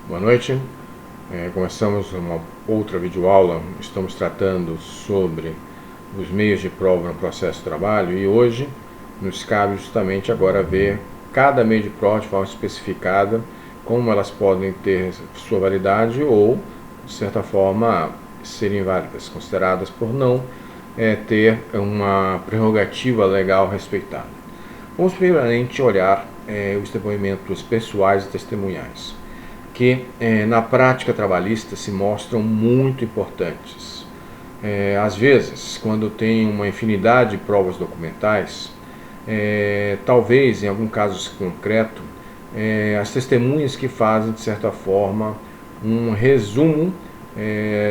Boa noite. Começamos uma outra videoaula. Estamos tratando sobre os meios de prova no processo de trabalho e hoje nos cabe justamente agora ver cada meio de prova de forma especificada, como elas podem ter sua validade ou, de certa forma, serem válidas, consideradas por não ter uma prerrogativa legal respeitada. Vamos primeiramente olhar os depoimentos pessoais e testemunhais, que na prática trabalhista se mostram muito importantes. Às vezes, quando tem uma infinidade de provas documentais, talvez em algum caso concreto, as testemunhas que fazem, de certa forma, um resumo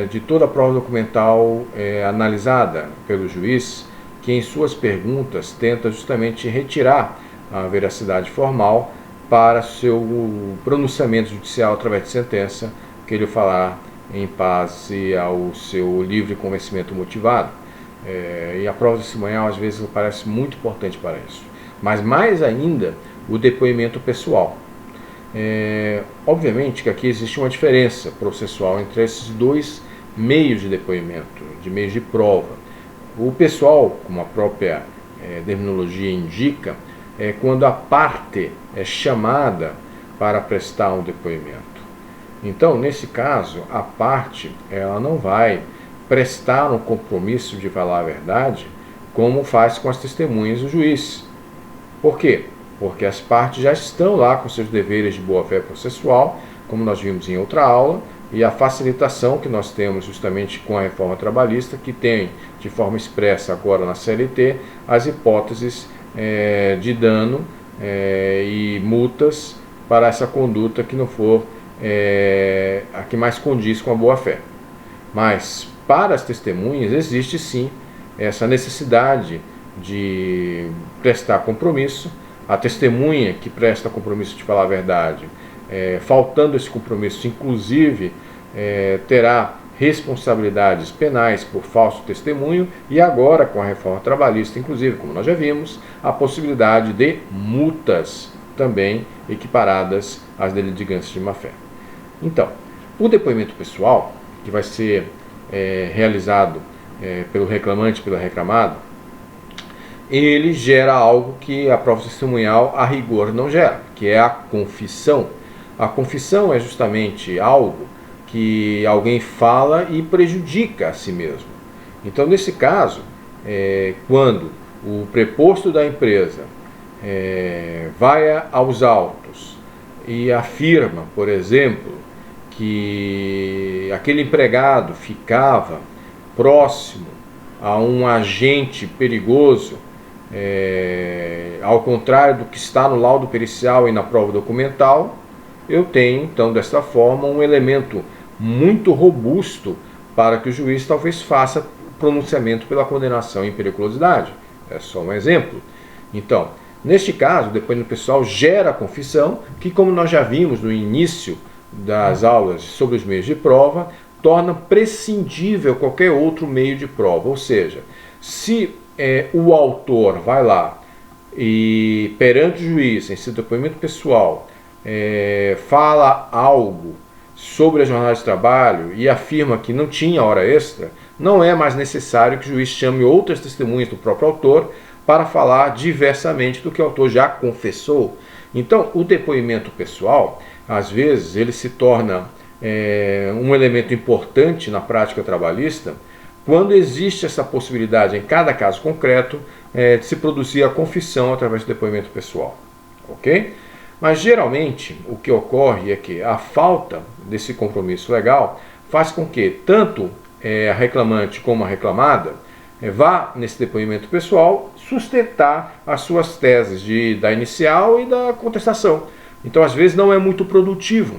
de toda a prova documental analisada pelo juiz, que em suas perguntas tenta justamente retirar a veracidade formal para seu pronunciamento judicial através de sentença, que ele falar em base ao seu livre convencimento motivado. E a prova testemunhal às vezes parece muito importante para isso. Mas mais ainda, o depoimento pessoal. Obviamente que aqui existe uma diferença processual entre esses dois meios de depoimento, de meios de prova. O pessoal, como a própria terminologia indica, é quando a parte é chamada para prestar um depoimento. Então, nesse caso, a parte ela não vai prestar um compromisso de falar a verdade, como faz com as testemunhas do juiz. Por quê? Porque as partes já estão lá com seus deveres de boa-fé processual, como nós vimos em outra aula, e a facilitação que nós temos justamente com a reforma trabalhista, que tem de forma expressa agora na CLT as hipóteses de dano e multas para essa conduta que não for a que mais condiz com a boa-fé. Mas para as testemunhas existe sim essa necessidade de prestar compromisso. A testemunha que presta compromisso de falar a verdade, faltando esse compromisso, inclusive terá responsabilidades penais por falso testemunho e agora com a reforma trabalhista, inclusive, como nós já vimos, a possibilidade de multas também equiparadas às litigâncias de má-fé. Então, o depoimento pessoal, que vai ser realizado pelo reclamante, pelo reclamado, ele gera algo que a prova testemunhal, a rigor, não gera, que é a confissão. A confissão é justamente algo que alguém fala e prejudica a si mesmo. Então, nesse caso, quando o preposto da empresa vai aos autos e afirma, por exemplo, que aquele empregado ficava próximo a um agente perigoso, ao contrário do que está no laudo pericial e na prova documental, eu tenho, então, desta forma, um elemento muito robusto para que o juiz talvez faça pronunciamento pela condenação em periculosidade. É só um exemplo. Então, neste caso, o depoimento pessoal gera a confissão, que, como nós já vimos no início das aulas sobre os meios de prova, torna prescindível qualquer outro meio de prova. Ou seja, se o autor vai lá e perante o juiz, em seu depoimento pessoal, fala algo sobre a jornada de trabalho e afirma que não tinha hora extra, não é mais necessário que o juiz chame outras testemunhas do próprio autor para falar diversamente do que o autor já confessou. Então, o depoimento pessoal, às vezes, ele se torna um elemento importante na prática trabalhista quando existe essa possibilidade, em cada caso concreto, de se produzir a confissão através do depoimento pessoal. Ok? Mas, geralmente, o que ocorre é que a falta desse compromisso legal faz com que tanto a reclamante como a reclamada vá, nesse depoimento pessoal, sustentar as suas teses da inicial e da contestação. Então, às vezes, não é muito produtivo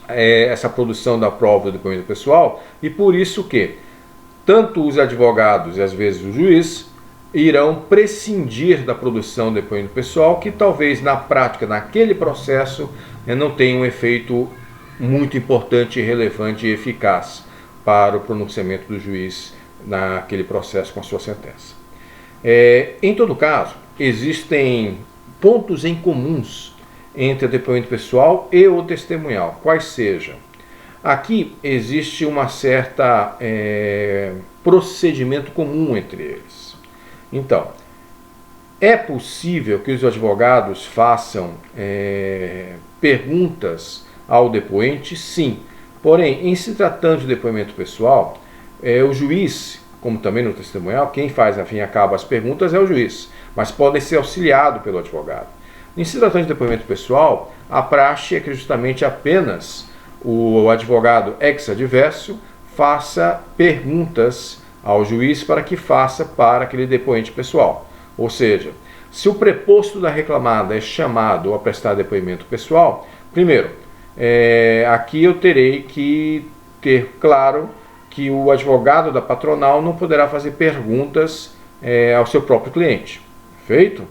essa produção da prova do depoimento pessoal e por isso que tanto os advogados e, às vezes, o juiz irão prescindir da produção do depoimento pessoal, que talvez na prática, naquele processo, não tenha um efeito muito importante, relevante e eficaz para o pronunciamento do juiz naquele processo com a sua sentença. Em todo caso, existem pontos em comuns entre o depoimento pessoal e o testemunhal, quais sejam. Aqui existe uma certa procedimento comum entre eles. Então, é possível que os advogados façam perguntas ao depoente? Sim. Porém, em se tratando de depoimento pessoal, o juiz, como também no testemunhal, quem faz, afim, acaba as perguntas é o juiz, mas podem ser auxiliado pelo advogado. Em se tratando de depoimento pessoal, a praxe é que justamente apenas o advogado ex-adverso faça perguntas ao juiz para que faça para aquele depoente pessoal. Ou seja, se o preposto da reclamada é chamado a prestar depoimento pessoal, primeiro, aqui eu terei que ter claro que o advogado da patronal não poderá fazer perguntas ao seu próprio cliente, feito?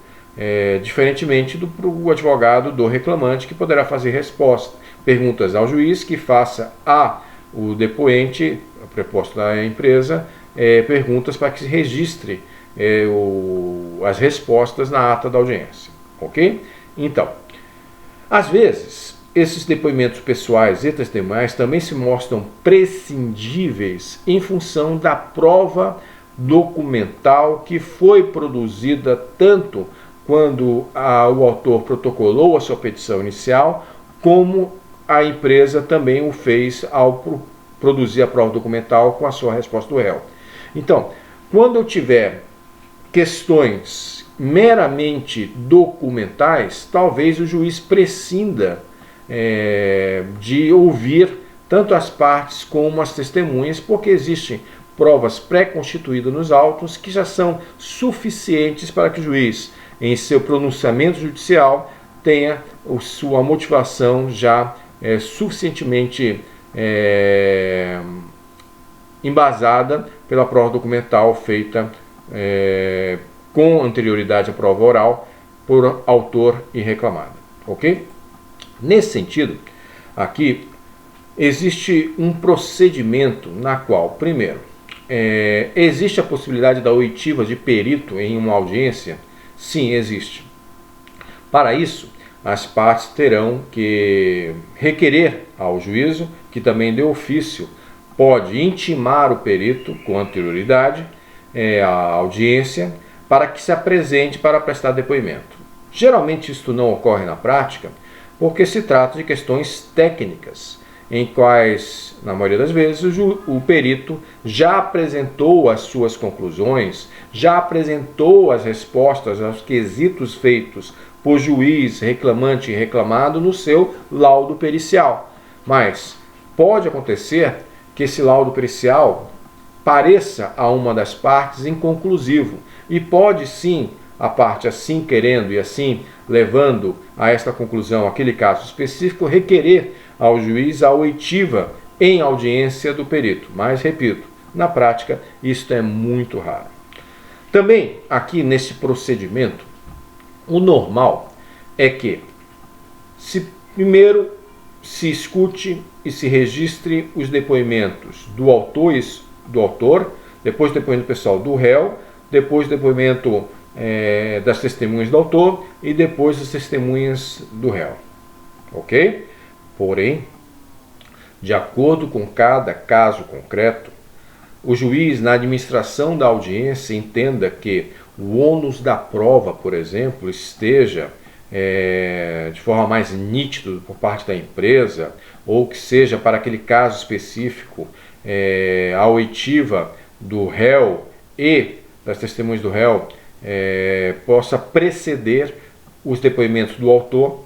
Diferentemente do advogado do reclamante, que poderá fazer perguntas ao juiz, que faça o depoente, o preposto da empresa, perguntas para que se registre as respostas na ata da audiência, ok? Então, às vezes, esses depoimentos pessoais e testemunhais também se mostram prescindíveis em função da prova documental que foi produzida tanto quando o autor protocolou a sua petição inicial, como a empresa também o fez ao produzir a prova documental com a sua resposta do réu. Então, quando eu tiver questões meramente documentais, talvez o juiz prescinda de ouvir tanto as partes como as testemunhas, porque existem provas pré-constituídas nos autos que já são suficientes para que o juiz, em seu pronunciamento judicial, tenha sua motivação já suficientemente embasada pela prova documental feita com anterioridade à prova oral por autor e reclamada, ok? Nesse sentido, aqui existe um procedimento na qual, primeiro, existe a possibilidade da oitiva de perito em uma audiência? Sim, existe. Para isso, as partes terão que requerer ao juízo, que também de ofício pode intimar o perito com anterioridade à audiência, para que se apresente para prestar depoimento. Geralmente isto não ocorre na prática, porque se trata de questões técnicas, em quais, na maioria das vezes, o perito já apresentou as suas conclusões, já apresentou as respostas aos quesitos feitos por juiz, reclamante e reclamado no seu laudo pericial. Mas pode acontecer que esse laudo pericial pareça a uma das partes inconclusivo, e pode sim a parte, assim querendo e assim levando a esta conclusão aquele caso específico, requerer ao juiz a oitiva em audiência do perito. Mas, repito, na prática isto é muito raro. Também aqui nesse procedimento, o normal é que primeiro se escute e se registre os depoimentos do autor, depois o depoimento pessoal do réu, depois o depoimento das testemunhas do autor e depois as testemunhas do réu, ok? Porém, de acordo com cada caso concreto, o juiz, na administração da audiência, entenda que o ônus da prova, por exemplo, esteja de forma mais nítida por parte da empresa, ou que seja para aquele caso específico a oitiva do réu e das testemunhas do réu possa preceder os depoimentos do autor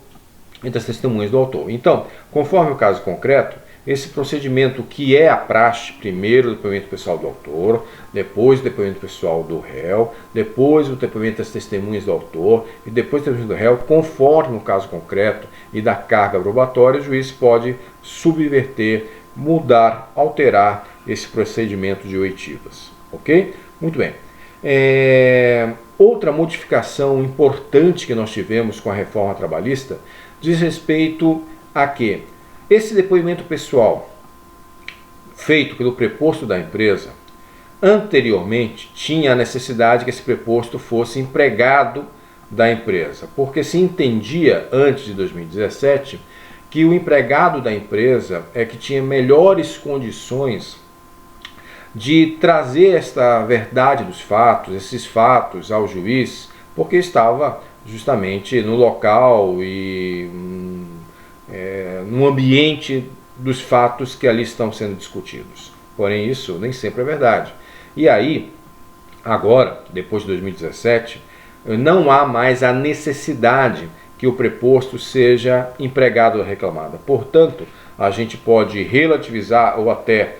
e das testemunhas do autor. Então, conforme o caso concreto, esse procedimento que é a praxe, primeiro o depoimento pessoal do autor, depois o depoimento pessoal do réu, depois o depoimento das testemunhas do autor e depois o depoimento do réu, conforme o caso concreto e da carga probatória, o juiz pode subverter, mudar, alterar esse procedimento de oitivas, ok? Muito bem. Outra modificação importante que nós tivemos com a reforma trabalhista diz respeito a que esse depoimento pessoal feito pelo preposto da empresa, anteriormente tinha a necessidade que esse preposto fosse empregado da empresa, porque se entendia antes de 2017 que o empregado da empresa é que tinha melhores condições de trazer esta verdade dos fatos, esses fatos ao juiz, porque estava justamente no local e no ambiente dos fatos que ali estão sendo discutidos. Porém, isso nem sempre é verdade. E aí, agora, depois de 2017, não há mais a necessidade que o preposto seja empregado ou reclamada. Portanto, a gente pode relativizar ou até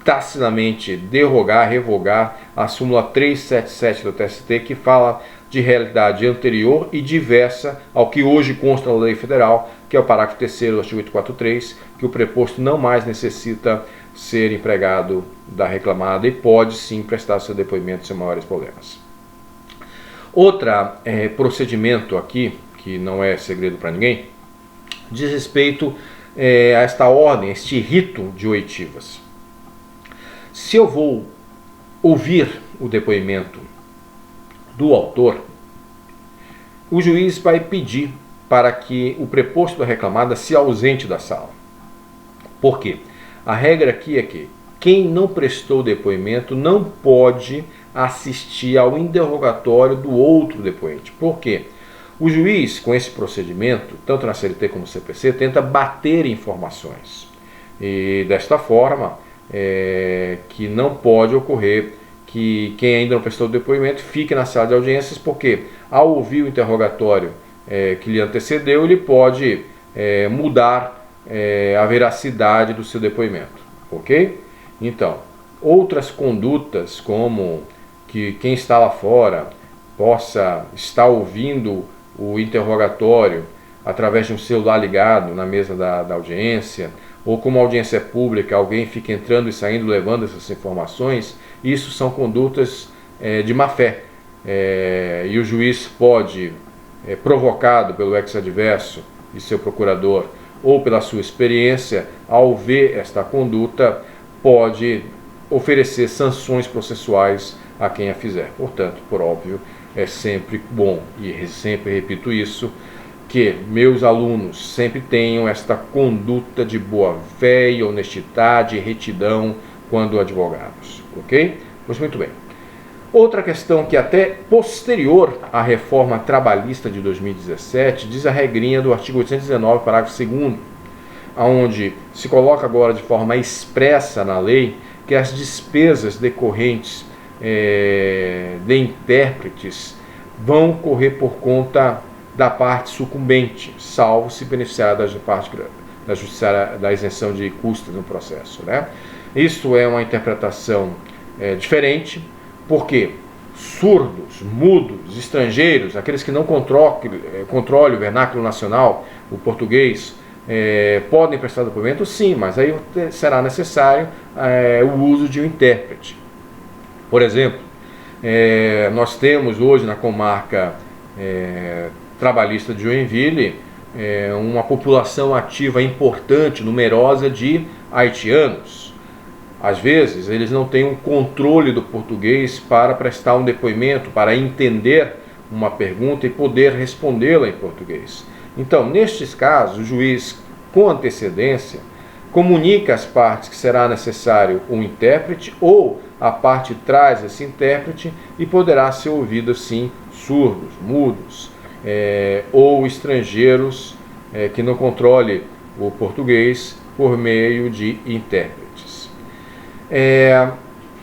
tacitamente derrogar, revogar a súmula 377 do TST, que fala de realidade anterior e diversa ao que hoje consta na lei federal, que é o parágrafo 3º do artigo 843, que o preposto não mais necessita ser empregado da reclamada e pode sim prestar seu depoimento sem maiores problemas. Outro procedimento aqui, que não é segredo para ninguém, diz respeito a esta ordem, a este rito de oitivas. Se eu vou ouvir o depoimento do autor, o juiz vai pedir para que o preposto da reclamada se ausente da sala. Por quê? A regra aqui é que quem não prestou depoimento não pode assistir ao interrogatório do outro depoente. Por quê? O juiz, com esse procedimento, tanto na CLT como no CPC, tenta bater informações. E desta forma, que não pode ocorrer que quem ainda não prestou depoimento fique na sala de audiências, porque ao ouvir o interrogatório que lhe antecedeu, ele pode mudar a veracidade do seu depoimento, ok? Então, outras condutas, como que quem está lá fora possa estar ouvindo o interrogatório através de um celular ligado na mesa da audiência, ou como a audiência é pública, alguém fica entrando e saindo levando essas informações, isso são condutas de má fé. E o juiz pode, provocado pelo ex-adverso e seu procurador, ou pela sua experiência, ao ver esta conduta, pode oferecer sanções processuais a quem a fizer. Portanto, por óbvio, é sempre bom, e sempre repito isso, que meus alunos sempre tenham esta conduta de boa fé e honestidade e retidão quando advogados, ok? Pois muito bem. Outra questão que até posterior à reforma trabalhista de 2017 diz a regrinha do artigo 819, parágrafo 2º, onde se coloca agora de forma expressa na lei que as despesas decorrentes de intérpretes vão correr por conta da parte sucumbente, salvo se beneficiar da parte da judiciária da isenção de custos no processo, né? Isso é uma interpretação diferente, porque surdos, mudos, estrangeiros, aqueles que não controlem o vernáculo nacional, o português, podem prestar depoimento, sim, mas aí será necessário o uso de um intérprete. Por exemplo, nós temos hoje na comarca trabalhista de Joinville uma população ativa importante, numerosa de haitianos. Às vezes eles não têm um controle do português para prestar um depoimento, para entender uma pergunta e poder respondê-la em português. Então, nestes casos, o juiz, com antecedência, comunica às partes que será necessário um intérprete, ou a parte traz esse intérprete e poderá ser ouvido sim surdos, mudos, ou estrangeiros que não controle o português por meio de intérpretes.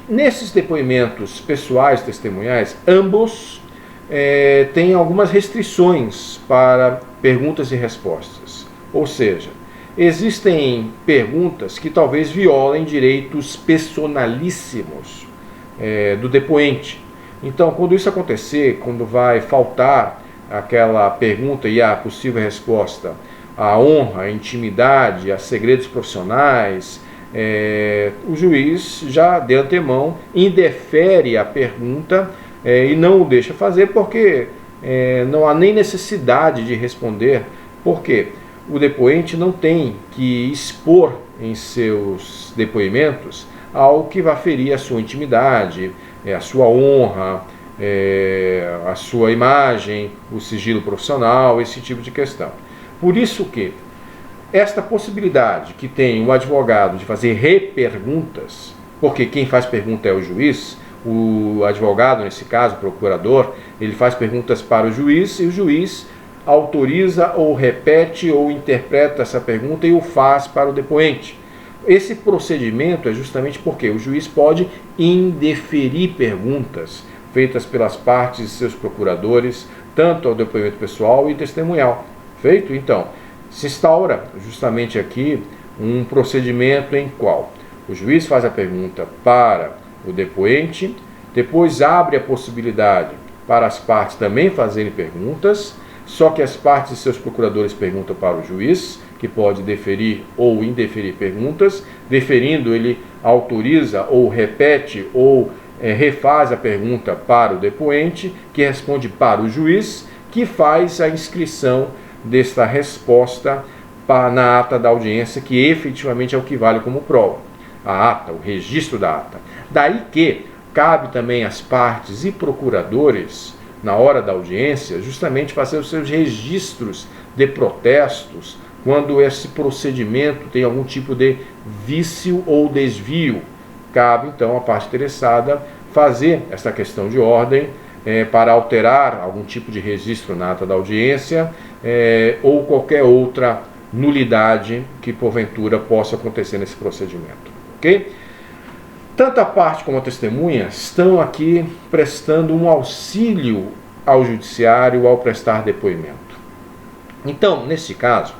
Nesses depoimentos pessoais testemunhais, ambos têm algumas restrições para perguntas e respostas. Ou seja, existem perguntas que talvez violem direitos personalíssimos do depoente. Então, quando isso acontecer, quando vai faltar aquela pergunta e a possível resposta à honra, à intimidade, a segredos profissionais, o juiz já de antemão indefere a pergunta e não o deixa fazer, porque não há nem necessidade de responder, porque o depoente não tem que expor em seus depoimentos algo que vá ferir a sua intimidade, a sua honra, a sua imagem, o sigilo profissional, esse tipo de questão. Por isso que esta possibilidade que tem o advogado de fazer reperguntas, porque quem faz pergunta é o juiz, o advogado, nesse caso, o procurador, ele faz perguntas para o juiz e o juiz autoriza ou repete ou interpreta essa pergunta e o faz para o depoente. Esse procedimento é justamente porque o juiz pode indeferir perguntas feitas pelas partes e seus procuradores, tanto ao depoimento pessoal e testemunhal. Feito? Então, se instaura justamente aqui um procedimento em qual o juiz faz a pergunta para o depoente, depois abre a possibilidade para as partes também fazerem perguntas, só que as partes e seus procuradores perguntam para o juiz, que pode deferir ou indeferir perguntas. Deferindo, ele autoriza ou repete ou refaz a pergunta para o depoente, que responde para o juiz, que faz a inscrição desta resposta na ata da audiência, que efetivamente é o que vale como prova. A ata, o registro da ata. Daí que cabe também às partes e procuradores, na hora da audiência, justamente fazer os seus registros de protestos, quando esse procedimento tem algum tipo de vício ou desvio. Cabe, então, à parte interessada fazer esta questão de ordem para alterar algum tipo de registro na ata da audiência ou qualquer outra nulidade que, porventura, possa acontecer nesse procedimento. Ok? Tanto a parte como a testemunha estão aqui prestando um auxílio ao judiciário ao prestar depoimento. Então, nesse caso,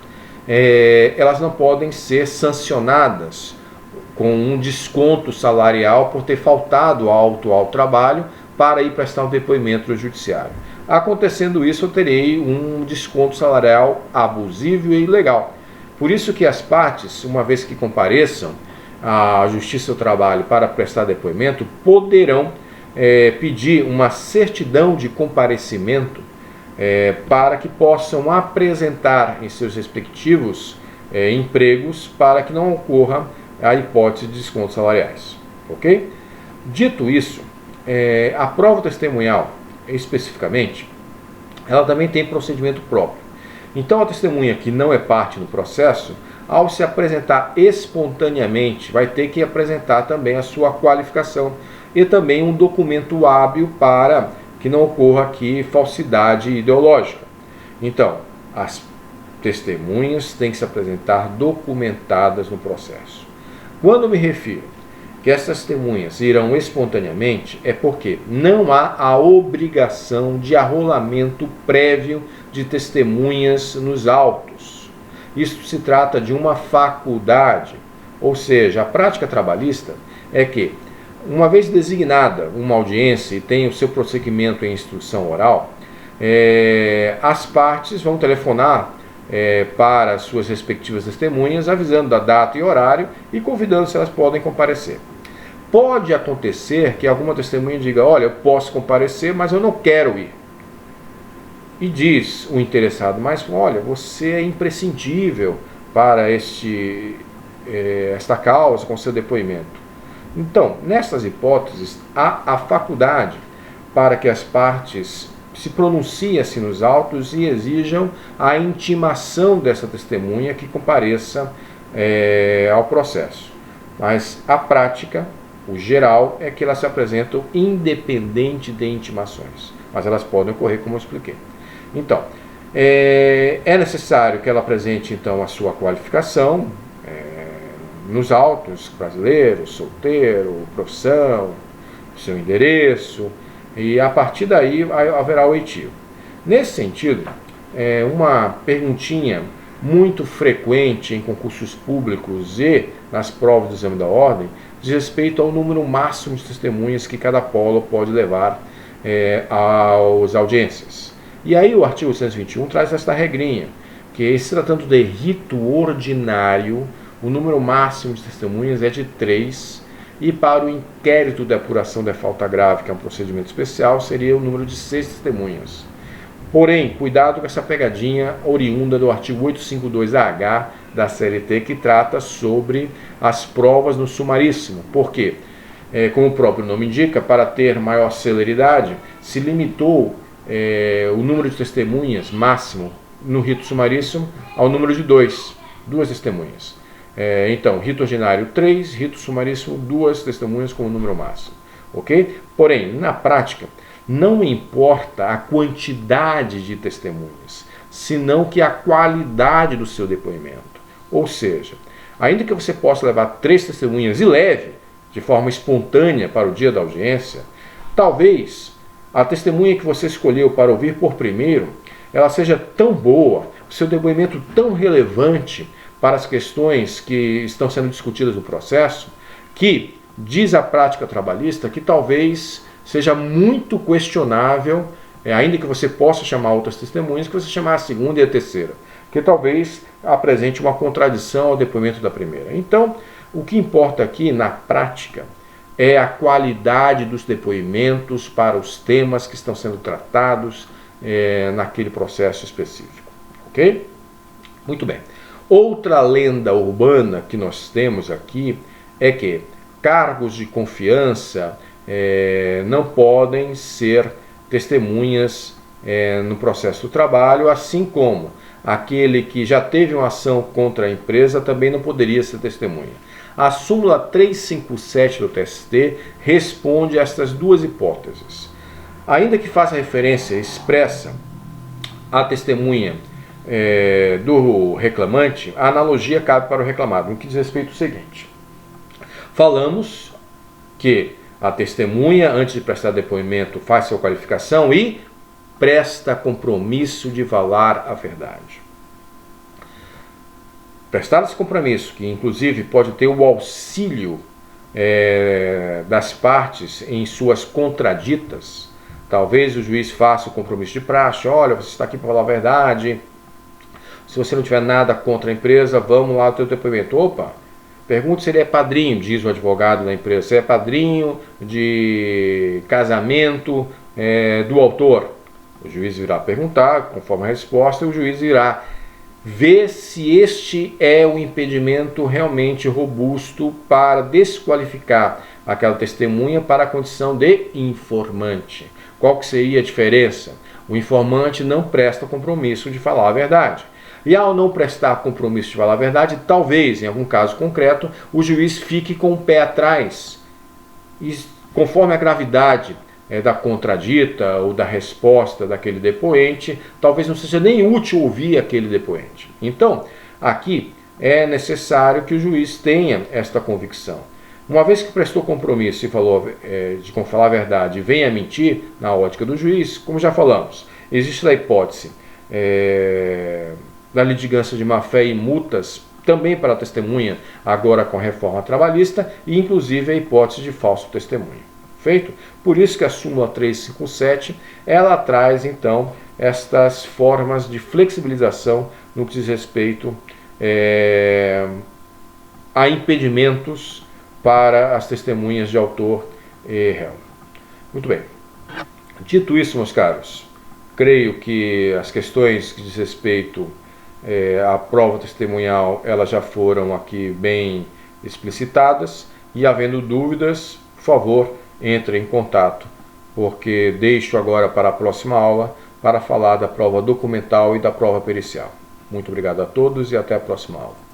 elas não podem ser sancionadas com um desconto salarial por ter faltado ao trabalho para ir prestar um depoimento no judiciário. Acontecendo isso, eu terei um desconto salarial abusivo e ilegal. Por isso que as partes, uma vez que compareçam à Justiça do Trabalho para prestar depoimento, poderão pedir uma certidão de comparecimento para que possam apresentar em seus respectivos empregos para que não ocorra a hipótese de descontos salariais. Ok? Dito isso, a prova testemunhal, especificamente, ela também tem procedimento próprio. Então, a testemunha que não é parte do processo, ao se apresentar espontaneamente, vai ter que apresentar também a sua qualificação e também um documento hábil para que não ocorra aqui falsidade ideológica. Então, as testemunhas têm que se apresentar documentadas no processo. Quando me refiro que essas testemunhas irão espontaneamente, é porque não há a obrigação de arrolamento prévio de testemunhas nos autos. Isso se trata de uma faculdade, ou seja, a prática trabalhista é que, uma vez designada uma audiência e tem o seu prosseguimento em instrução oral, as partes vão telefonar para as suas respectivas testemunhas, avisando da data e horário e convidando se elas podem comparecer. Pode acontecer que alguma testemunha diga: olha, eu posso comparecer, mas eu não quero ir. E diz o interessado: mas olha, você é imprescindível para esta causa com seu depoimento. Então, nessas hipóteses, há a faculdade para que as partes se pronunciem-se nos autos e exijam a intimação dessa testemunha que compareça ao processo. Mas a prática, o geral, é que elas se apresentam independente de intimações, mas elas podem ocorrer, como eu expliquei. Então, é necessário que ela apresente então a sua qualificação nos autos: brasileiro, solteiro, profissão, seu endereço, e a partir daí haverá o oitivo. Nesse sentido, uma perguntinha muito frequente em concursos públicos e nas provas do exame da ordem diz respeito ao número máximo de testemunhas que cada polo pode levar às audiências. E aí o artigo 121 traz esta regrinha, que, se tratando de rito ordinário, o número máximo de testemunhas é de 3, e para o inquérito de apuração da falta grave, que é um procedimento especial, seria o número de 6 testemunhas. Porém, cuidado com essa pegadinha oriunda do artigo 852-H da CLT, que trata sobre as provas no sumaríssimo. Por quê? como o próprio nome indica, para ter maior celeridade, se limitou o número de testemunhas máximo no rito sumaríssimo ao número de duas testemunhas. Então, rito ordinário 3, rito sumaríssimo 2 testemunhas como número máximo. Ok? Porém, na prática, não importa a quantidade de testemunhas, senão que a qualidade do seu depoimento. Ou seja, ainda que você possa levar 3 testemunhas e leve de forma espontânea para o dia da audiência, talvez a testemunha que você escolheu para ouvir por primeiro, ela seja tão boa, o seu depoimento tão relevante para as questões que estão sendo discutidas no processo, que diz a prática trabalhista que talvez seja muito questionável, ainda que você possa chamar outras testemunhas, que você chamar a segunda e a terceira, que talvez apresente uma contradição ao depoimento da primeira. Então, o que importa aqui na prática é a qualidade dos depoimentos para os temas que estão sendo tratados naquele processo específico. Ok? Muito bem. Outra lenda urbana que nós temos aqui é que cargos de confiança não podem ser testemunhas no processo do trabalho, assim como aquele que já teve uma ação contra a empresa também não poderia ser testemunha. A súmula 357 do TST responde a estas duas hipóteses. Ainda que faça referência expressa à testemunha do reclamante, a analogia cabe para o reclamado, no que diz respeito ao seguinte. Falamos que a testemunha, antes de prestar depoimento, faz sua qualificação e presta compromisso de falar a verdade. Prestar esse compromisso, que inclusive pode ter o auxílio das partes em suas contraditas, talvez o juiz faça o compromisso de praxe, olha, você está aqui para falar a verdade, se você não tiver nada contra a empresa, vamos lá ao teu depoimento. Opa, pergunta se ele é padrinho, diz o advogado da empresa, se é padrinho de casamento do autor. O juiz irá perguntar, conforme a resposta, o juiz irá ver se este é um impedimento realmente robusto para desqualificar aquela testemunha para a condição de informante. Qual que seria a diferença? O informante não presta compromisso de falar a verdade. E ao não prestar compromisso de falar a verdade, talvez, em algum caso concreto, o juiz fique com o pé atrás. E conforme a gravidade da contradita ou da resposta daquele depoente, talvez não seja nem útil ouvir aquele depoente. Então, aqui é necessário que o juiz tenha esta convicção. Uma vez que prestou compromisso e falou de falar a verdade e venha mentir, na ótica do juiz, como já falamos, existe a hipótese da litigância de má-fé e multas também para a testemunha, agora com a reforma trabalhista, e inclusive a hipótese de falso testemunho. Feito? Por isso que a súmula 357, ela traz então estas formas de flexibilização no que diz respeito a impedimentos para as testemunhas de autor e réu. Muito bem. Dito isso, meus caros, creio que as questões que diz respeito à prova testemunhal, elas já foram aqui bem explicitadas, e havendo dúvidas, por favor, entre em contato, porque deixo agora para a próxima aula para falar da prova documental e da prova pericial. Muito obrigado a todos e até a próxima aula.